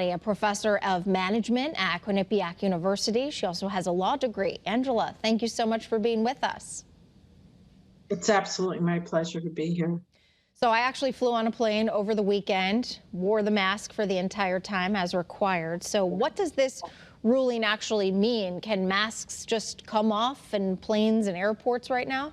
A professor of management at Quinnipiac University. She also has a law degree. Angela, thank you so much for being with us. It's absolutely my pleasure to be here. So I actually flew on a plane over the weekend, wore the mask for the entire time as required. So what does this ruling actually mean? Can masks just come off in planes and airports right now?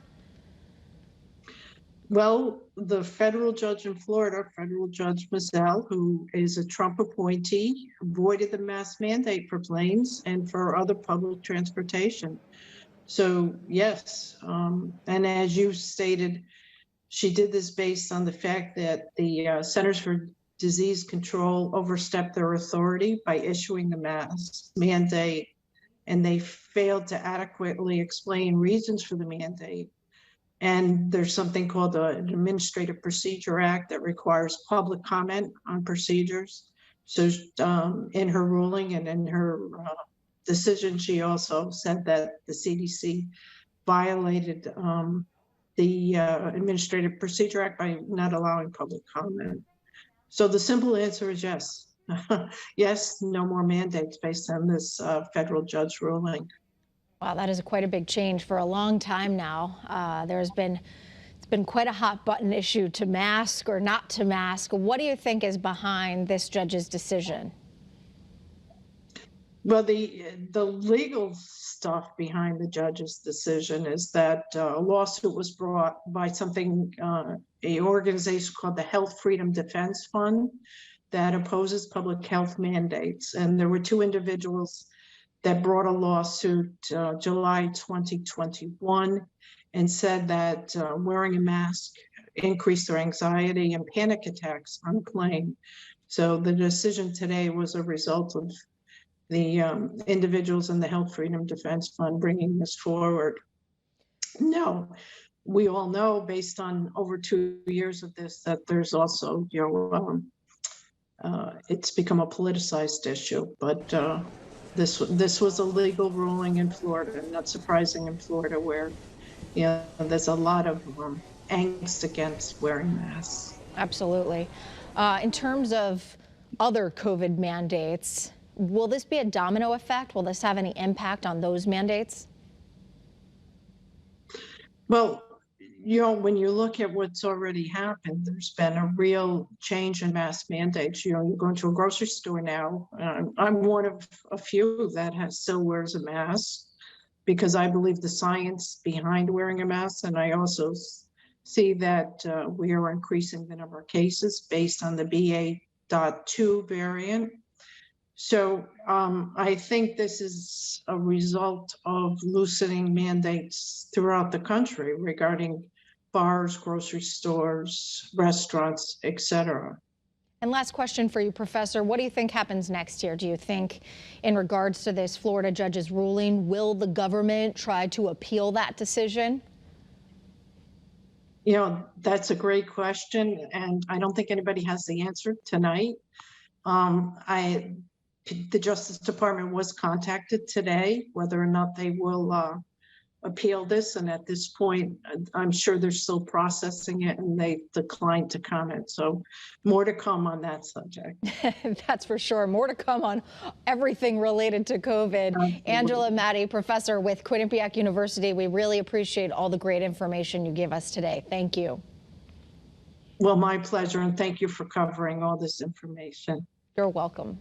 Well, the federal judge in Florida, Federal Judge Mizell, who is a Trump appointee, avoided the mask mandate for planes and for other public transportation. So yes, and as you stated, she did this based on the fact that the Centers for Disease Control overstepped their authority by issuing the mask mandate, and they failed to adequately explain reasons for the mandate. And there's something called the Administrative Procedure Act that requires public comment on procedures. So in her ruling and in her decision, she also said that the CDC violated the Administrative Procedure Act by not allowing public comment. So the simple answer is yes. Yes, no more mandates based on this federal judge ruling. Wow, that is quite a big change. For a long time now, it's been quite a hot button issue to mask or not to mask. What do you think is behind this judge's decision? Well, the legal stuff behind the judge's decision is that a lawsuit was brought by a organization called the Health Freedom Defense Fund that opposes public health mandates. And there were two individuals that brought a lawsuit July 2021 and said that wearing a mask increased their anxiety and panic attacks on a plane. So the decision today was a result of the individuals in the Health Freedom Defense Fund bringing this forward. No, we all know based on over 2 years of this that there's also, it's become a politicized issue, but this was a legal ruling in Florida, not surprising in Florida where, there's a lot of angst against wearing masks. Absolutely. In terms of other COVID mandates, will this be a domino effect? Will this have any impact on those mandates? Well, when you look at what's already happened, there's been a real change in mask mandates. You go into a grocery store now. I'm one of a few that still wears a mask because I believe the science behind wearing a mask. And I also see that we are increasing the number of cases based on the BA.2 variant. So I think this is a result of loosening mandates throughout the country regarding bars, grocery stores, restaurants, etc. And last question for you, Professor. What do you think happens next year? Do you think in regards to this Florida judge's ruling, will the government try to appeal that decision? That's a great question, and I don't think anybody has the answer tonight. The Justice Department was contacted today, whether or not they will appeal this. And at this point, I'm sure they're still processing it and they declined to comment. So more to come on that subject. That's for sure. More to come on everything related to COVID. Absolutely. Angela MATTIE, professor with Quinnipiac University. We really appreciate all the great information you give us today. Thank you. Well, my pleasure. And thank you for covering all this information. You're welcome.